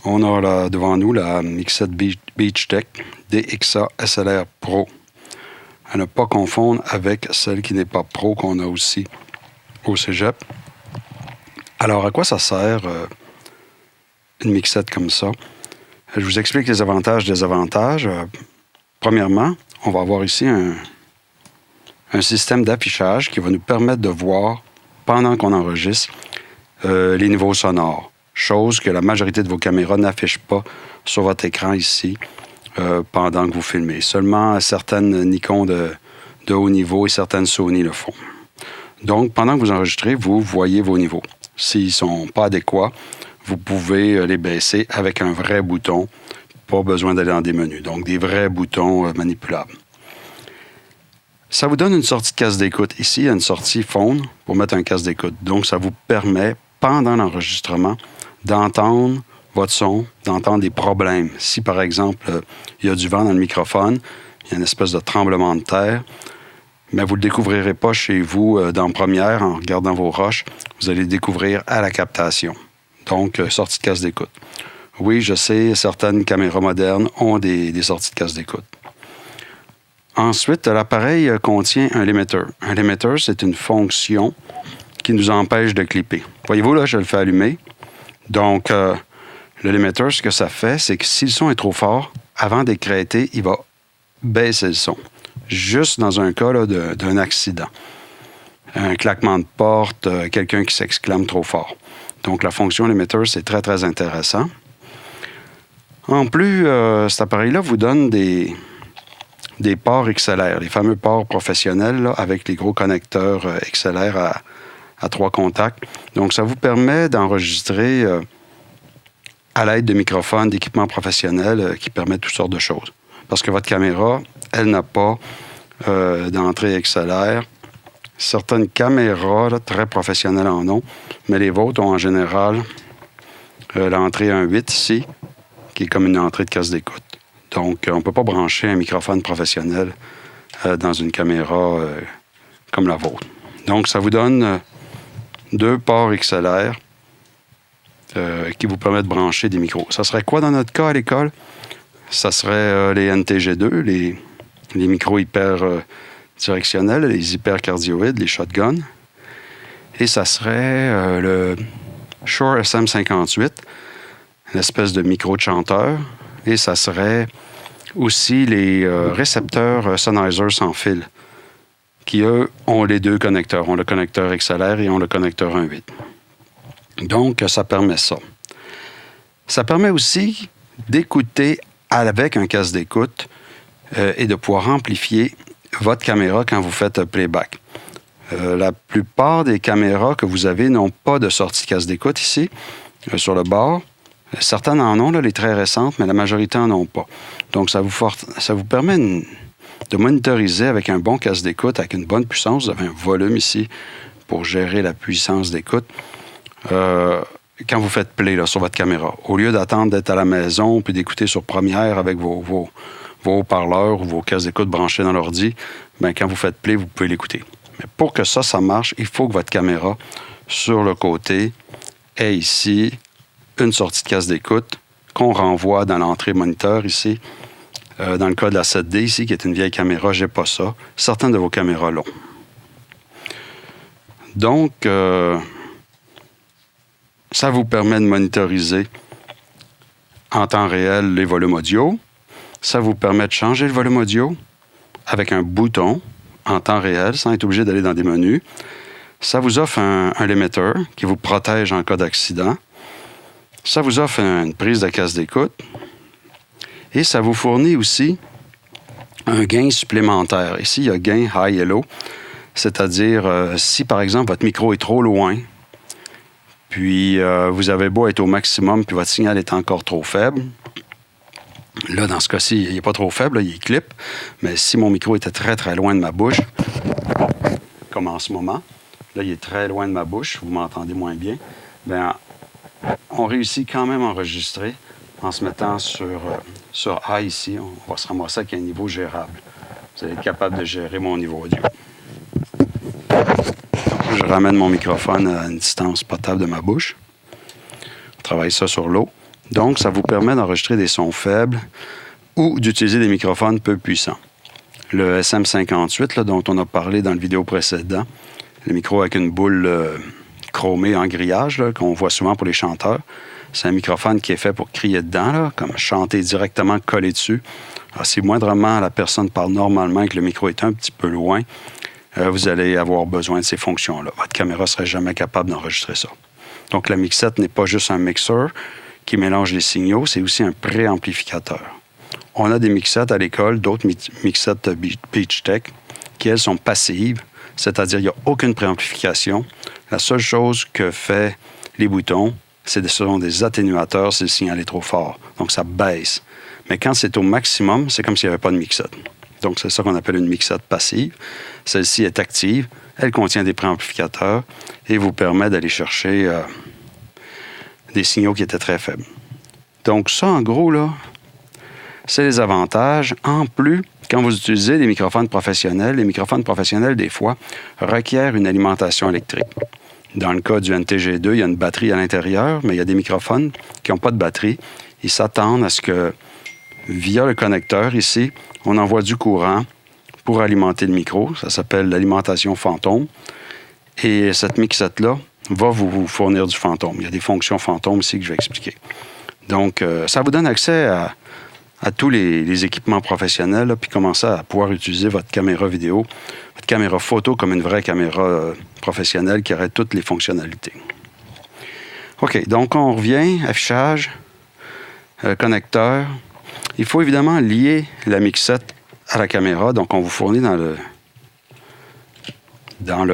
On a devant nous la Mixed Beach-Tech DXA SLR Pro. À ne pas confondre avec celle qui n'est pas Pro qu'on a aussi au Cégep. Alors, à quoi ça sert une mixette comme ça? Je vous explique les avantages et désavantages. Premièrement, on va avoir ici un système d'affichage qui va nous permettre de voir, pendant qu'on enregistre, les niveaux sonores. Chose que la majorité de vos caméras n'affichent pas sur votre écran ici pendant que vous filmez. Seulement certaines Nikon de haut niveau et certaines Sony le font. Donc, pendant que vous enregistrez, vous voyez vos niveaux. S'ils ne sont pas adéquats, vous pouvez les baisser avec un vrai bouton. Pas besoin d'aller dans des menus. Donc, des vrais boutons manipulables. Ça vous donne une sortie de casque d'écoute. Ici, il y a une sortie phone pour mettre un casque d'écoute. Donc, ça vous permet, pendant l'enregistrement, d'entendre votre son, d'entendre des problèmes. Si, par exemple, il y a du vent dans le microphone, il y a une espèce de tremblement de terre, mais vous ne le découvrirez pas chez vous dans Première en regardant vos rushs. Vous allez le découvrir à la captation. Donc, sortie de casque d'écoute. Oui, je sais, certaines caméras modernes ont des sorties de casque d'écoute. Ensuite, l'appareil contient un limiter. Un limiter, c'est une fonction qui nous empêche de clipper. Voyez-vous, là, je le fais allumer. Donc, le limiter, ce que ça fait, c'est que si le son est trop fort, avant d'écrêter, il va baisser le son. Juste dans un cas là, d'un accident. Un claquement de porte, quelqu'un qui s'exclame trop fort. Donc, la fonction limiter, c'est très, très intéressant. En plus, cet appareil-là vous donne des ports XLR, les fameux ports professionnels là, avec les gros connecteurs XLR à 3 contacts. Donc, ça vous permet d'enregistrer à l'aide de microphones, d'équipements professionnels qui permettent toutes sortes de choses. Parce que votre caméra, elle n'a pas d'entrée XLR. Certaines caméras là, très professionnelles en ont, mais les vôtres ont en général l'entrée 1.8 ici, qui est comme une entrée de casque d'écoute. Donc, on ne peut pas brancher un microphone professionnel dans une caméra comme la vôtre. Donc, ça vous donne 2 ports XLR qui vous permettent de brancher des micros. Ça serait quoi dans notre cas à l'école? Ça serait les NTG2, les micros hyper directionnels, les hypercardioïdes, les shotguns. Et ça serait le Shure SM58, une espèce de micro de chanteur. Et ça serait aussi les récepteurs Sennheiser sans fil, qui, eux, ont les 2 connecteurs. Ont le connecteur XLR et ont le connecteur 1.8. Donc, ça permet ça. Ça permet aussi d'écouter avec un casque d'écoute et de pouvoir amplifier votre caméra quand vous faites playback. La plupart des caméras que vous avez n'ont pas de sortie de casque d'écoute ici, sur le bord. Certaines en ont, là, les très récentes, mais la majorité n'en ont pas. Donc, ça vous permet de monitoriser avec un bon casque d'écoute, avec une bonne puissance. Vous avez un volume ici pour gérer la puissance d'écoute. Quand vous faites play là, sur votre caméra, au lieu d'attendre d'être à la maison puis d'écouter sur Première avec vos haut-parleurs ou vos casques d'écoute branchés dans l'ordi, bien, quand vous faites play, vous pouvez l'écouter. Mais pour que ça marche, il faut que votre caméra, sur le côté, ait ici une sortie de casque d'écoute qu'on renvoie dans l'entrée moniteur ici. Dans le cas de la 7D ici, qui est une vieille caméra, je n'ai pas ça. Certaines de vos caméras l'ont. Donc, ça vous permet de monitoriser en temps réel les volumes audio. Ça vous permet de changer le volume audio avec un bouton en temps réel, sans être obligé d'aller dans des menus. Ça vous offre un limiter qui vous protège en cas d'accident. Ça vous offre une prise de casque d'écoute. Et ça vous fournit aussi un gain supplémentaire. Ici, il y a gain high et low. C'est-à-dire, si par exemple votre micro est trop loin, puis vous avez beau être au maximum, puis votre signal est encore trop faible. Là, dans ce cas-ci, il n'est pas trop faible, là, il clip. Mais si mon micro était très, très loin de ma bouche, comme en ce moment, là, il est très loin de ma bouche, vous m'entendez moins bien, bien, on réussit quand même à enregistrer en se mettant sur A ici. On va se ramasser avec un niveau gérable. Vous allez être capable de gérer mon niveau audio. Donc, je ramène mon microphone à une distance potable de ma bouche. On travaille ça sur l'eau. Donc, ça vous permet d'enregistrer des sons faibles ou d'utiliser des microphones peu puissants. Le SM58, là, dont on a parlé dans le vidéo précédent, le micro avec une boule chromée en grillage, là, qu'on voit souvent pour les chanteurs, c'est un microphone qui est fait pour crier dedans, là, comme chanter directement collé dessus. Alors, si moindrement la personne parle normalement et que le micro est un petit peu loin, vous allez avoir besoin de ces fonctions-là. Votre caméra ne serait jamais capable d'enregistrer ça. Donc, la mixette n'est pas juste un mixeur qui mélange les signaux, c'est aussi un préamplificateur. On a des mixettes à l'école, d'autres mixettes Beachtech, qui, elles, sont passives, c'est-à-dire qu'il n'y a aucune préamplification. La seule chose que fait les boutons, ce sont des atténuateurs si le signal est trop fort. Donc, ça baisse. Mais quand c'est au maximum, c'est comme s'il n'y avait pas de mixette. Donc, c'est ça qu'on appelle une mixette passive. Celle-ci est active, elle contient des préamplificateurs et vous permet d'aller chercher des signaux qui étaient très faibles. Donc, ça, en gros, là, c'est les avantages. En plus, quand vous utilisez des microphones professionnels, les microphones professionnels, des fois, requièrent une alimentation électrique. Dans le cas du NTG2, il y a une batterie à l'intérieur, mais il y a des microphones qui n'ont pas de batterie. Ils s'attendent à ce que, via le connecteur ici, on envoie du courant pour alimenter le micro. Ça s'appelle l'alimentation fantôme. Et cette mixette-là va vous fournir du fantôme. Il y a des fonctions fantômes ici que je vais expliquer. Donc, ça vous donne accès à tous les équipements professionnels, là, puis commencer à pouvoir utiliser votre caméra vidéo, votre caméra photo comme une vraie caméra professionnelle qui aurait toutes les fonctionnalités. OK, donc on revient, affichage, connecteur. Il faut évidemment lier la mixette à la caméra, donc on vous fournit dans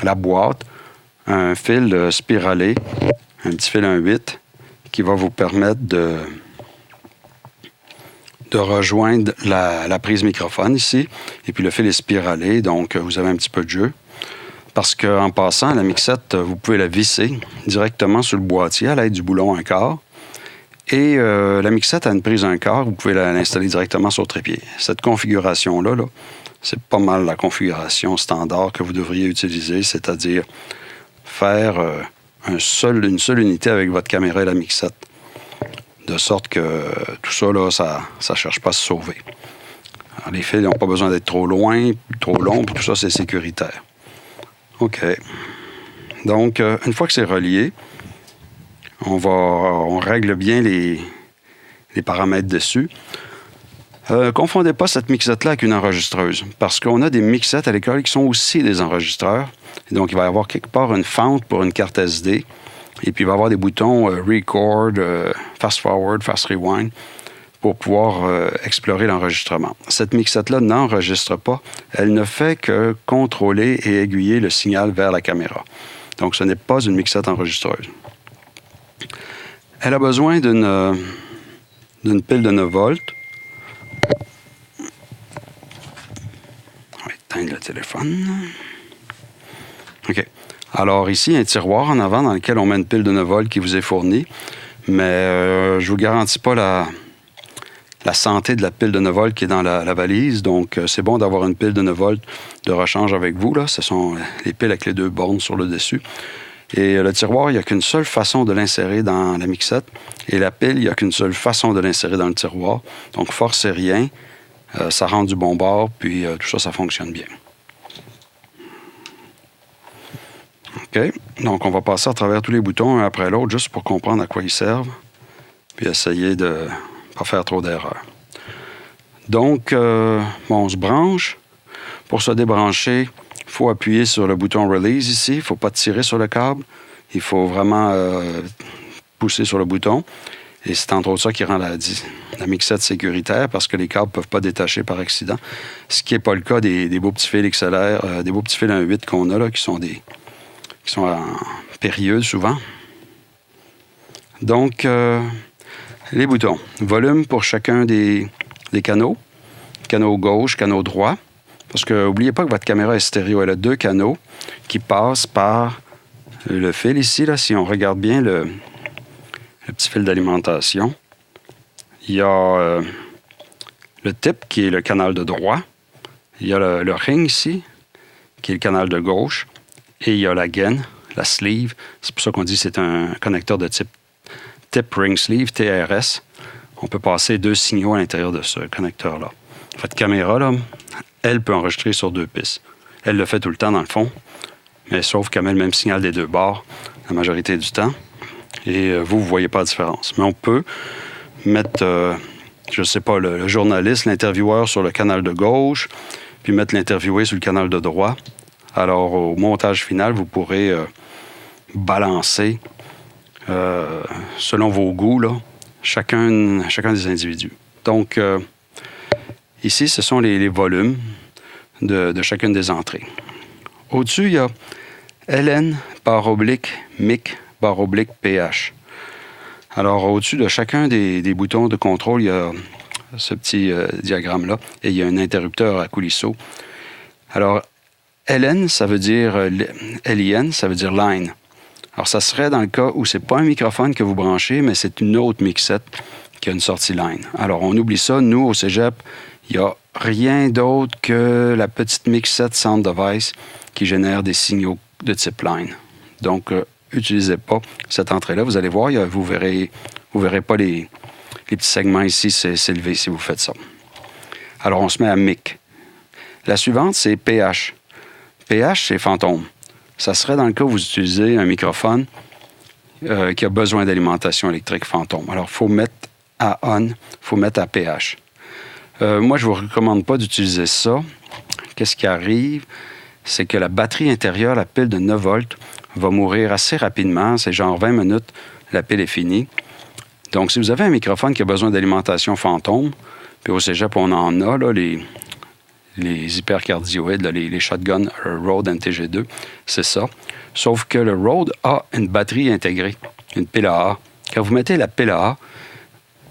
la boîte un fil spiralé, un petit fil 1.8 qui va vous permettre de rejoindre la prise microphone ici. Et puis le fil est spiralé, donc vous avez un petit peu de jeu. Parce qu'en passant, la mixette, vous pouvez la visser directement sur le boîtier à l'aide du boulon 1/4. Et la mixette a une prise 1/4, vous pouvez l'installer directement sur le trépied. Cette configuration-là, c'est pas mal la configuration standard que vous devriez utiliser, c'est-à-dire faire une seule unité avec votre caméra et la mixette. De sorte que tout ça, là, ça ne cherche pas à se sauver. Alors, les fils n'ont pas besoin d'être trop loin, trop longs, puis tout ça, c'est sécuritaire. OK. Donc, une fois que c'est relié, on règle bien les paramètres dessus. Confondez pas cette mixette-là avec une enregistreuse, parce qu'on a des mixettes à l'école qui sont aussi des enregistreurs. Et donc, il va y avoir quelque part une fente pour une carte SD. Et puis, il va y avoir des boutons Record, Fast Forward, Fast Rewind pour pouvoir explorer l'enregistrement. Cette mixette-là n'enregistre pas. Elle ne fait que contrôler et aiguiller le signal vers la caméra. Donc, ce n'est pas une mixette enregistreuse. Elle a besoin d'une pile de 9 volts. On va éteindre le téléphone. OK. Alors ici, un tiroir en avant dans lequel on met une pile de 9 volts qui vous est fournie. Mais je ne vous garantis pas la santé de la pile de 9 volts qui est dans la valise. Donc, c'est bon d'avoir une pile de 9 volts de rechange avec vous. Là. Ce sont les piles avec les 2 bornes sur le dessus. Et le tiroir, il n'y a qu'une seule façon de l'insérer dans la mixette. Et la pile, il n'y a qu'une seule façon de l'insérer dans le tiroir. Donc, forcez rien. Ça rentre du bon bord, puis tout ça, ça fonctionne bien. OK. Donc, on va passer à travers tous les boutons un après l'autre, juste pour comprendre à quoi ils servent, puis essayer de ne pas faire trop d'erreurs. Donc, on se branche. Pour se débrancher, il faut appuyer sur le bouton Release ici. Il ne faut pas tirer sur le câble. Il faut vraiment pousser sur le bouton. Et c'est entre autres ça qui rend la mixette sécuritaire parce que les câbles ne peuvent pas détacher par accident. Ce qui n'est pas le cas des beaux petits fils XLR, des beaux petits fils 1.8 qu'on a là, qui sont en périlleux souvent. Donc, les boutons. Volume pour chacun des canaux. Canaux gauche, canaux droit. Parce que n'oubliez pas que votre caméra est stéréo. Elle a 2 canaux qui passent par le fil ici. Là, si on regarde bien le petit fil d'alimentation, il y a le tip qui est le canal de droit. Il y a le ring ici, qui est le canal de gauche. Et il y a la gaine, la sleeve. C'est pour ça qu'on dit que c'est un connecteur de type Tip Ring Sleeve, TRS. On peut passer 2 signaux à l'intérieur de ce connecteur-là. Votre caméra, là, elle peut enregistrer sur 2 pistes. Elle le fait tout le temps, dans le fond, mais sauf qu'elle met le même signal des 2 bords la majorité du temps. Et vous ne voyez pas la différence. Mais on peut mettre, je ne sais pas, le journaliste, l'intervieweur sur le canal de gauche, puis mettre l'interviewé sur le canal de droit. Alors, au montage final, vous pourrez balancer, selon vos goûts, là, chacun des individus. Donc, ici, ce sont les volumes de chacune des entrées. Au-dessus, il y a LN/mic/pH. Alors, au-dessus de chacun des boutons de contrôle, il y a ce petit diagramme-là, et il y a un interrupteur à coulisseau. Alors, LN, ça veut dire LIN, ça veut dire line. Alors, ça serait dans le cas où c'est pas un microphone que vous branchez, mais c'est une autre mixette qui a une sortie line. Alors, on oublie ça. Nous, au cégep, il n'y a rien d'autre que la petite mixette Sound Device qui génère des signaux de type line. Donc, utilisez pas cette entrée-là. Vous allez voir, vous verrez pas les petits segments ici s'élever si vous faites ça. Alors, on se met à mic. La suivante, c'est pH. pH, c'est fantôme. Ça serait dans le cas où vous utilisez un microphone qui a besoin d'alimentation électrique fantôme. Alors, il faut mettre à on, il faut mettre à pH. Moi, je ne vous recommande pas d'utiliser ça. Qu'est-ce qui arrive? C'est que la batterie intérieure, la pile de 9 volts, va mourir assez rapidement. C'est genre 20 minutes, la pile est finie. Donc, si vous avez un microphone qui a besoin d'alimentation fantôme, puis au cégep, on en a, là, les hypercardioïdes, là, les shotgun Rode NTG2, c'est ça. Sauf que le Rode a une batterie intégrée, une pile AA. Quand vous mettez la pile AA,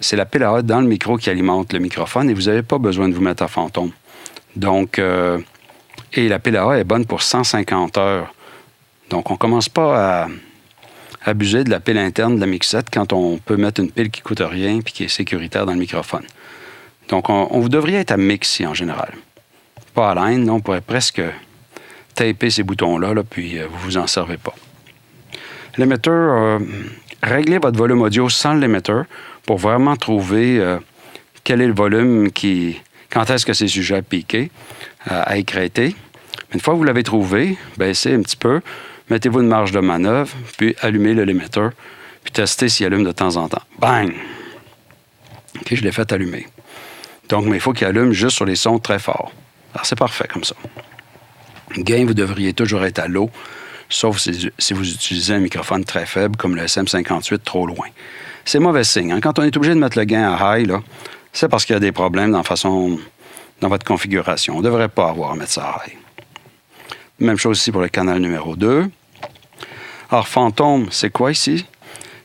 c'est la pile AA dans le micro qui alimente le microphone et vous n'avez pas besoin de vous mettre à fantôme. Donc, et la pile AA est bonne pour 150 heures. Donc, on ne commence pas à abuser de la pile interne de la mixette quand on peut mettre une pile qui ne coûte rien et qui est sécuritaire dans le microphone. Donc, on vous devriez être à mixi en général. Pas à line, on pourrait presque taper ces boutons-là, là, puis vous ne vous en servez pas. L'émetteur, réglez votre volume audio sans l'émetteur pour vraiment trouver quel est le volume quand est-ce que c'est sujet à piquer, à écrêter. Une fois que vous l'avez trouvé, baissez un petit peu, mettez-vous une marge de manœuvre, puis allumez l'émetteur, puis testez s'il allume de temps en temps. Bang! OK, je l'ai fait allumer. Donc, mais il faut qu'il allume juste sur les sons très forts. Alors, c'est parfait comme ça. Gain, vous devriez toujours être à low, sauf si vous utilisez un microphone très faible, comme le SM58, trop loin. C'est mauvais signe. Hein? Quand on est obligé de mettre le gain à high, là, c'est parce qu'il y a des problèmes dans votre configuration. On ne devrait pas avoir à mettre ça à high. Même chose ici pour le canal numéro 2. Alors, fantôme, c'est quoi ici?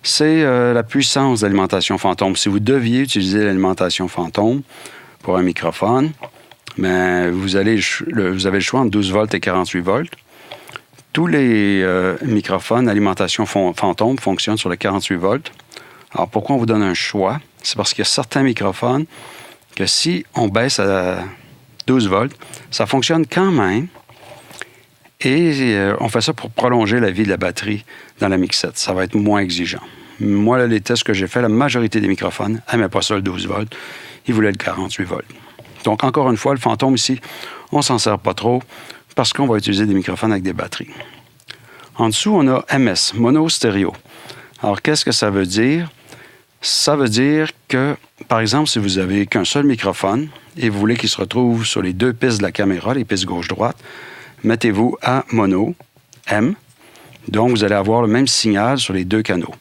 C'est la puissance d'alimentation fantôme. Si vous deviez utiliser l'alimentation fantôme pour un microphone, mais vous avez le choix entre 12 volts et 48 volts. Tous les microphones alimentation fantôme fonctionnent sur le 48 volts. Alors, pourquoi on vous donne un choix? C'est parce qu'il y a certains microphones que si on baisse à 12 volts, ça fonctionne quand même. Et on fait ça pour prolonger la vie de la batterie dans la mixette. Ça va être moins exigeant. Moi, là, les tests que j'ai faits, la majorité des microphones n'aimaient pas ça, le 12 volts. Ils voulaient le 48 volts. Donc, encore une fois, le fantôme ici, on ne s'en sert pas trop parce qu'on va utiliser des microphones avec des batteries. En dessous, on a MS, mono stéréo. Alors, qu'est-ce que ça veut dire? Ça veut dire que, par exemple, si vous n'avez qu'un seul microphone et vous voulez qu'il se retrouve sur les 2 pistes de la caméra, les pistes gauche-droite, mettez-vous à mono, M. Donc, vous allez avoir le même signal sur les 2 canaux.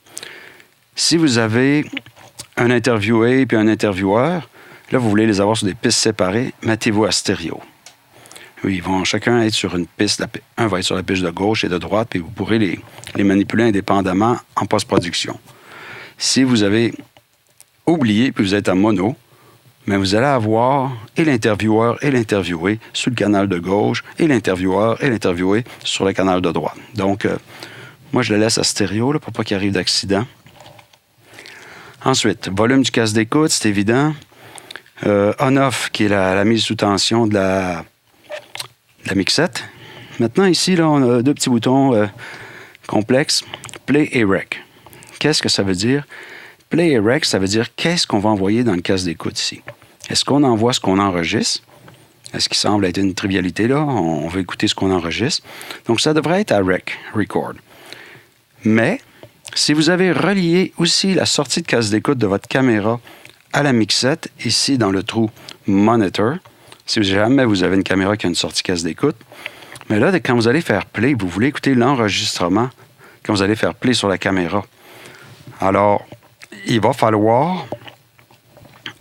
Si vous avez un interviewé puis un intervieweur, là, vous voulez les avoir sur des pistes séparées, mettez-vous à stéréo. Oui, ils vont chacun être sur une piste. Un va être sur la piste de gauche et de droite, puis vous pourrez les manipuler indépendamment en post-production. Si vous avez oublié, puis vous êtes à mono, mais vous allez avoir et l'intervieweur et l'interviewé sur le canal de gauche et l'intervieweur et l'interviewé sur le canal de droite. Donc, moi, je le laisse à stéréo là, pour pas qu'il arrive d'accident. Ensuite, volume du casque d'écoute, c'est évident. On-off, qui est la mise sous tension de la mixette. Maintenant, ici, là, on a 2 petits boutons complexes, play et rec. Qu'est-ce que ça veut dire? Play et Rec, ça veut dire qu'est-ce qu'on va envoyer dans le casque d'écoute ici. Est-ce qu'on envoie ce qu'on enregistre? Ce qui semble être une trivialité là. On veut écouter ce qu'on enregistre. Donc, ça devrait être à Rec, Record. Mais, si vous avez relié aussi la sortie de casque d'écoute de votre caméra à la mixette, ici dans le trou Monitor, si jamais vous avez une caméra qui a une sortie casque d'écoute, mais là, quand vous allez faire play, vous voulez écouter l'enregistrement quand vous allez faire play sur la caméra. Alors, il va falloir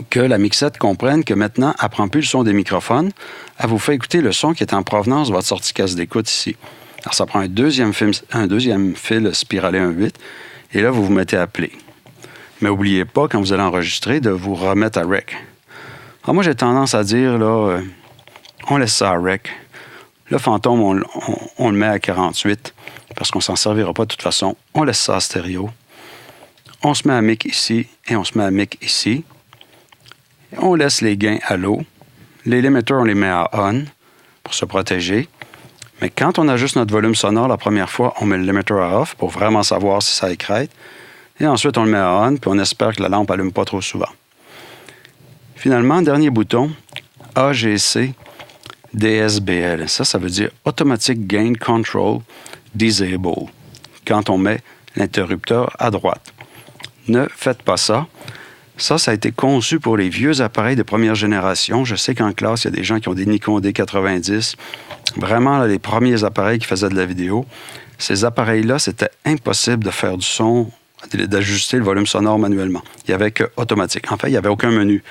que la mixette comprenne que maintenant, elle ne prend plus le son des microphones, elle vous fait écouter le son qui est en provenance de votre sortie casque d'écoute ici. Alors, ça prend un deuxième fil spiralé 1.8, et là, vous vous mettez à play. Mais n'oubliez pas, quand vous allez enregistrer, de vous remettre à Rec. Alors, moi, j'ai tendance à dire, là, on laisse ça à Rec. Le fantôme, on le met à 48, parce qu'on ne s'en servira pas de toute façon. On laisse ça à stéréo. On se met à mic ici, et on se met à mic ici. On laisse les gains à low. Les limiters, on les met à on, pour se protéger. Mais quand on ajuste notre volume sonore la première fois, on met le limiter à off, pour vraiment savoir si ça écrête. Et ensuite, on le met à on, puis on espère que la lampe n'allume pas trop souvent. Finalement, dernier bouton, AGC DSBL. Ça veut dire Automatic Gain Control Disable, quand on met l'interrupteur à droite. Ne faites pas ça. Ça a été conçu pour les vieux appareils de première génération. Je sais qu'en classe, il y a des gens qui ont des Nikon D90. Vraiment, là, les premiers appareils qui faisaient de la vidéo. Ces appareils-là, c'était impossible de faire du son, d'ajuster le volume sonore manuellement. Il n'y avait que automatique. En fait, il n'y avait aucun menu.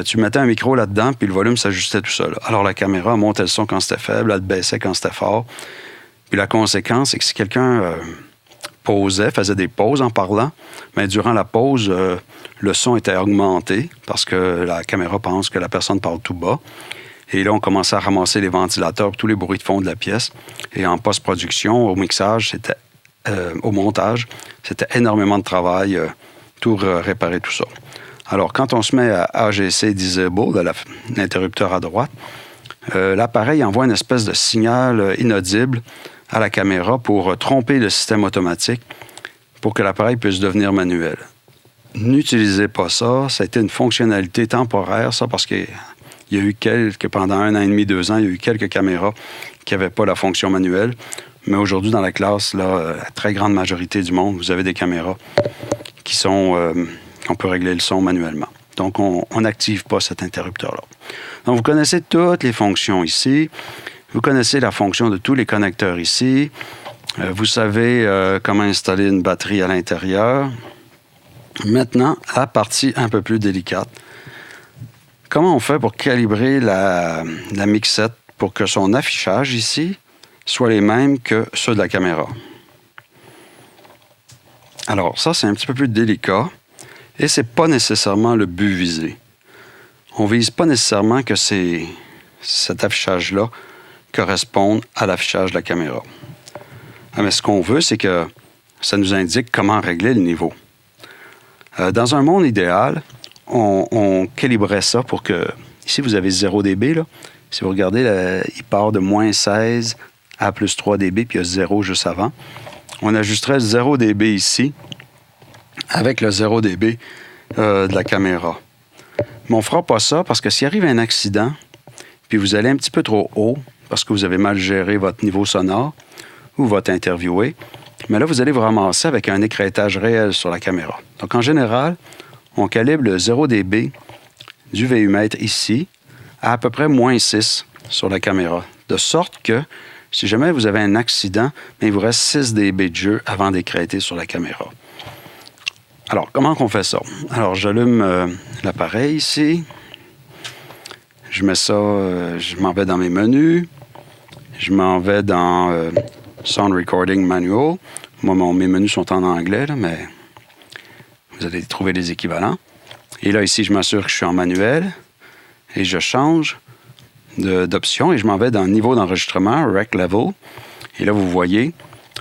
Tu mettais un micro là-dedans, puis le volume s'ajustait tout seul. Alors, la caméra montait le son quand c'était faible, elle le baissait quand c'était fort. Puis la conséquence, c'est que si quelqu'un pausait, faisait des pauses en parlant, mais durant la pause, le son était augmenté parce que la caméra pense que la personne parle tout bas. Et là, on commençait à ramasser les ventilateurs, tous les bruits de fond de la pièce. Et en post-production, au mixage, au montage, c'était énormément de travail, réparer tout ça. Alors, quand on se met à AGC Disable, l'interrupteur à droite, l'appareil envoie une espèce de signal inaudible à la caméra pour tromper le système automatique pour que l'appareil puisse devenir manuel. N'utilisez pas ça. Ça a été une fonctionnalité temporaire, ça, parce qu'il y a eu pendant 1 an et demi, 2 ans, il y a eu quelques caméras qui n'avaient pas la fonction manuelle. Mais aujourd'hui, dans la classe, là, la très grande majorité du monde, vous avez des caméras qui sont... on peut régler le son manuellement. Donc, on n'active pas cet interrupteur-là. Donc, vous connaissez toutes les fonctions ici. Vous connaissez la fonction de tous les connecteurs ici. Vous savez comment installer une batterie à l'intérieur. Maintenant, la partie un peu plus délicate. Comment on fait pour calibrer la mixette pour que son affichage ici soit les mêmes que ceux de la caméra? Alors, ça, c'est un petit peu plus délicat. Et ce n'est pas nécessairement le but visé. On ne vise pas nécessairement que cet affichage-là corresponde à l'affichage de la caméra. Mais ce qu'on veut, c'est que ça nous indique comment régler le niveau. Dans un monde idéal, on calibrait ça pour que... Ici, vous avez 0 dB. Là. Si vous regardez, il part de moins 16 à plus 3 dB, puis il y a 0 juste avant. On ajusterait 0 dB ici avec le 0 dB de la caméra. Mais on ne fera pas ça parce que s'il arrive un accident, puis vous allez un petit peu trop haut parce que vous avez mal géré votre niveau sonore ou votre interviewé, mais là, vous allez vous ramasser avec un écrêtage réel sur la caméra. Donc, en général, on calibre le 0 dB du VU-mètre ici à peu près moins 6 sur la caméra. De sorte que, si jamais vous avez un accident, il vous reste 6 dB de jeu avant d'écrêter sur la caméra. Alors, comment on fait ça? Alors, j'allume l'appareil ici. Je mets ça, je m'en vais dans mes menus. Je m'en vais dans Sound Recording Manual. Moi, mes menus sont en anglais, là, mais vous allez trouver les équivalents. Et là, ici, je m'assure que je suis en manuel. Et je change d'option et je m'en vais dans le niveau d'enregistrement, Rec Level. Et là, vous voyez,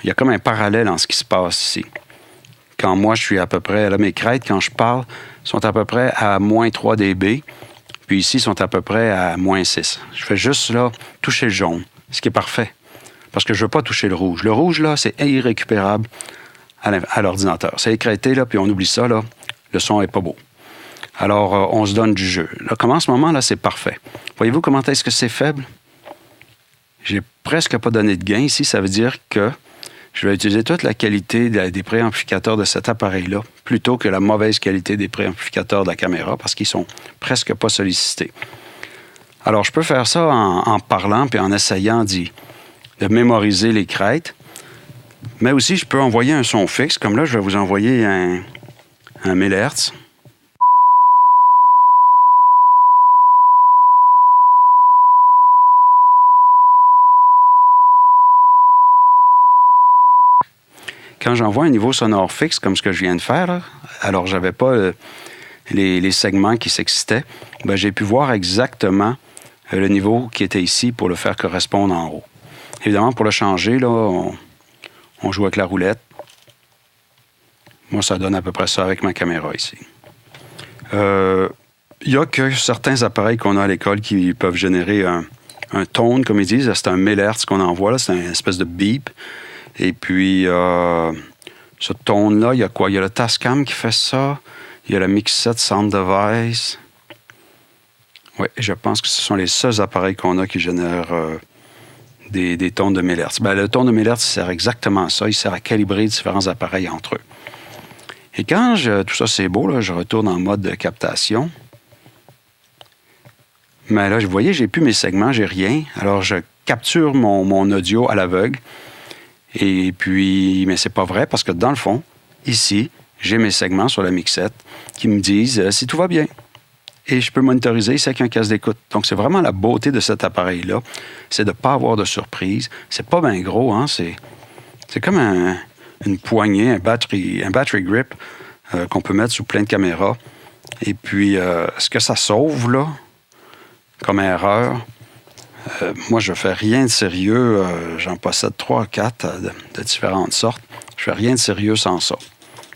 il y a comme un parallèle en ce qui se passe ici. Quand moi, je suis à peu près... Là, mes crêtes, quand je parle, sont à peu près à moins 3 dB. Puis ici, sont à peu près à moins 6. Je fais juste, là, toucher le jaune, ce qui est parfait. Parce que je ne veux pas toucher le rouge. Le rouge, là, c'est irrécupérable à l'ordinateur. C'est écrété, là, puis on oublie ça, là. le son n'est pas beau. Alors, on se donne du jeu. Là, comme en ce moment, là, c'est parfait. Voyez-vous comment est-ce que c'est faible? J'ai presque pas donné de gain ici. Ça veut dire que je vais utiliser toute la qualité des préamplificateurs de cet appareil-là plutôt que la mauvaise qualité des préamplificateurs de la caméra parce qu'ils sont presque pas sollicités. Alors, je peux faire ça en parlant puis en essayant de mémoriser les crêtes. Mais aussi, je peux envoyer un son fixe. Comme là, je vais vous envoyer un 1000 Hz. Quand j'envoie un niveau sonore fixe, comme ce que je viens de faire, là, alors je n'avais pas les segments qui s'excitaient, bien, j'ai pu voir exactement le niveau qui était ici pour le faire correspondre en haut. Évidemment, pour le changer, là, on joue avec la roulette. Moi, ça donne à peu près ça avec ma caméra ici. Il n'y a que certains appareils qu'on a à l'école qui peuvent générer un tone, comme ils disent. C'est un 1000 Hz qu'on envoie, là. C'est une espèce de beep. Et puis, ce tone-là, il y a quoi? Il y a le Tascam qui fait ça. Il y a le Mixset Sound Device. Oui, je pense que ce sont les seuls appareils qu'on a qui génèrent des tons de 1000 Hz. Bien, le ton de 1000 Hz sert exactement à ça. Il sert à calibrer différents appareils entre eux. Et quand tout ça c'est beau, là, je retourne en mode de captation. Mais là, vous voyez, j'ai plus mes segments, j'ai rien. Alors, je capture mon audio à l'aveugle. Et puis, mais c'est pas vrai parce que dans le fond, ici, j'ai mes segments sur la mixette qui me disent si tout va bien. Et je peux monitoriser ici avec un casque d'écoute. Donc, c'est vraiment la beauté de cet appareil-là. C'est de ne pas avoir de surprise. C'est pas bien gros, hein. C'est comme une poignée, un battery grip qu'on peut mettre sous plein de caméras. Et puis, ce que ça sauve, là, comme erreur, moi, je ne fais rien de sérieux. J'en possède 3 ou 4 de différentes sortes. Je ne fais rien de sérieux sans ça.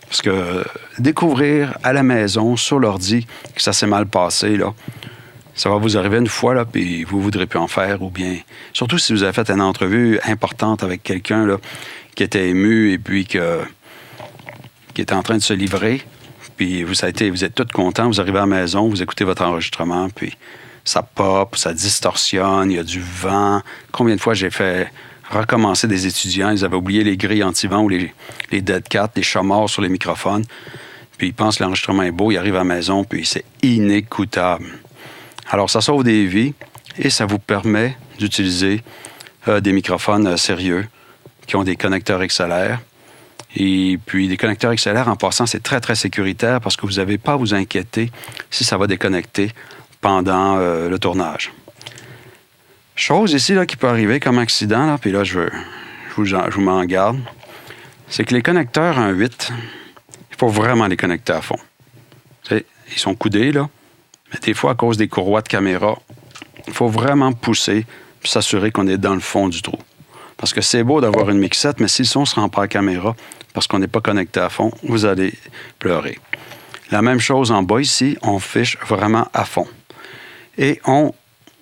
Parce que découvrir à la maison, sur l'ordi, que ça s'est mal passé, là, ça va vous arriver une fois, là, puis vous ne voudrez plus en faire, ou bien... Surtout si vous avez fait une entrevue importante avec quelqu'un là, qui était ému et puis qui était en train de se livrer, puis vous êtes tous contents, vous arrivez à la maison, vous écoutez votre enregistrement, puis ça pop, ça distorsionne, il y a du vent. Combien de fois j'ai fait recommencer des étudiants, ils avaient oublié les grilles anti-vent ou les dead cats, les chats morts sur les microphones, puis ils pensent que l'enregistrement est beau, ils arrivent à la maison, puis c'est inécoutable. Alors, ça sauve des vies et ça vous permet d'utiliser des microphones sérieux qui ont des connecteurs XLR. Et puis, des connecteurs XLR, en passant, c'est très, très sécuritaire parce que vous n'avez pas à vous inquiéter si ça va déconnecter pendant le tournage. Chose ici là, qui peut arriver comme accident, là, puis là, je vous m'en garde, c'est que les connecteurs 1.8, il faut vraiment les connecter à fond. Ils sont coudés, là, mais des fois, à cause des courroies de caméra, il faut vraiment pousser puis s'assurer qu'on est dans le fond du trou. Parce que c'est beau d'avoir une mixette, mais si le son ne se rend pas à la caméra parce qu'on n'est pas connecté à fond, vous allez pleurer. La même chose en bas ici, on fiche vraiment à fond. Et on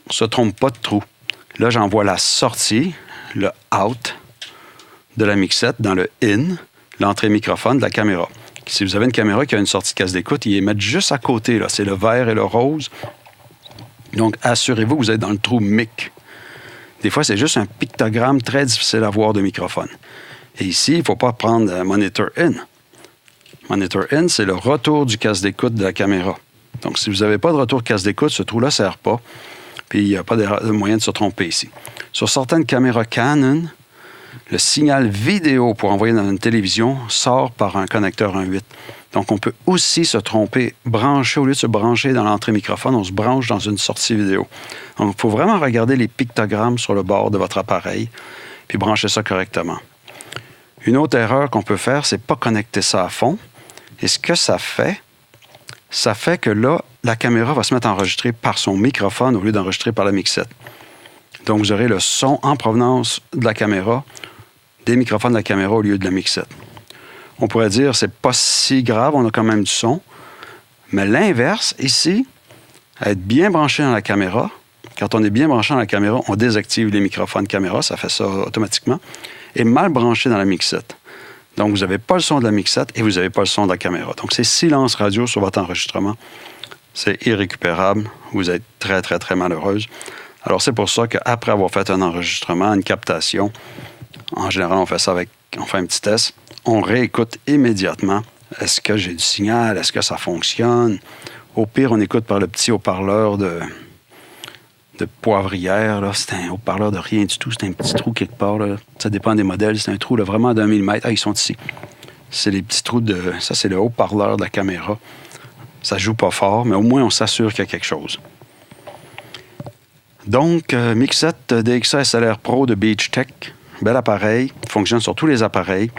ne se trompe pas de trou. Là, j'envoie la sortie, le out de la mixette dans le in, l'entrée microphone de la caméra. Si vous avez une caméra qui a une sortie de casque d'écoute, ils les mettent juste à côté. Là. C'est le vert et le rose. Donc, assurez-vous que vous êtes dans le trou mic. Des fois, c'est juste un pictogramme très difficile à voir de microphone. Et ici, il ne faut pas prendre monitor in. Monitor in, c'est le retour du casque d'écoute de la caméra. Donc, si vous n'avez pas de retour de casque d'écoute, ce trou-là ne sert pas. Puis, il n'y a pas de moyen de se tromper ici. Sur certaines caméras Canon, le signal vidéo pour envoyer dans une télévision sort par un connecteur 1.8. Donc, on peut aussi se tromper, brancher, au lieu de se brancher dans l'entrée microphone, on se branche dans une sortie vidéo. Donc, il faut vraiment regarder les pictogrammes sur le bord de votre appareil, puis brancher ça correctement. Une autre erreur qu'on peut faire, c'est ne pas connecter ça à fond. Et ce que ça fait que là, la caméra va se mettre à enregistrer par son microphone au lieu d'enregistrer par la mixette. Donc, vous aurez le son en provenance de la caméra, des microphones de la caméra au lieu de la mixette. On pourrait dire c'est pas si grave, on a quand même du son. Mais l'inverse, ici, être bien branché dans la caméra, quand on est bien branché dans la caméra, on désactive les microphones caméra, ça fait ça automatiquement, et mal branché dans la mixette. Donc, vous n'avez pas le son de la mixette et vous n'avez pas le son de la caméra. Donc, c'est silence radio sur votre enregistrement. C'est irrécupérable. Vous êtes très, très, très malheureuse. Alors, c'est pour ça qu'après avoir fait un enregistrement, une captation, en général, on fait un petit test. On réécoute immédiatement. Est-ce que j'ai du signal? Est-ce que ça fonctionne? Au pire, on écoute par le petit haut-parleur de Poivrière. Là. C'est un haut-parleur de rien du tout. C'est un petit trou quelque part. Là. Ça dépend des modèles. C'est un trou là, vraiment d'1 millimètre. Ah, ils sont ici. C'est les petits trous de... Ça, c'est le haut-parleur de la caméra. Ça joue pas fort, mais au moins, on s'assure qu'il y a quelque chose. Donc, Mixette DXA SLR Pro de Beach-Tech. Bel appareil. Fonctionne sur tous les appareils.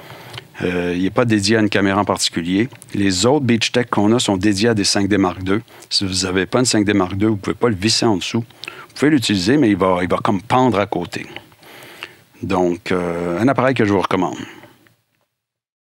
Il n'est pas dédié à une caméra en particulier. Les autres Beach-Tech qu'on a sont dédiés à des 5D Mark II. Si vous n'avez pas une 5D Mark II, vous ne pouvez pas le visser en dessous. Vous pouvez l'utiliser, mais il va comme pendre à côté. Donc, un appareil que je vous recommande.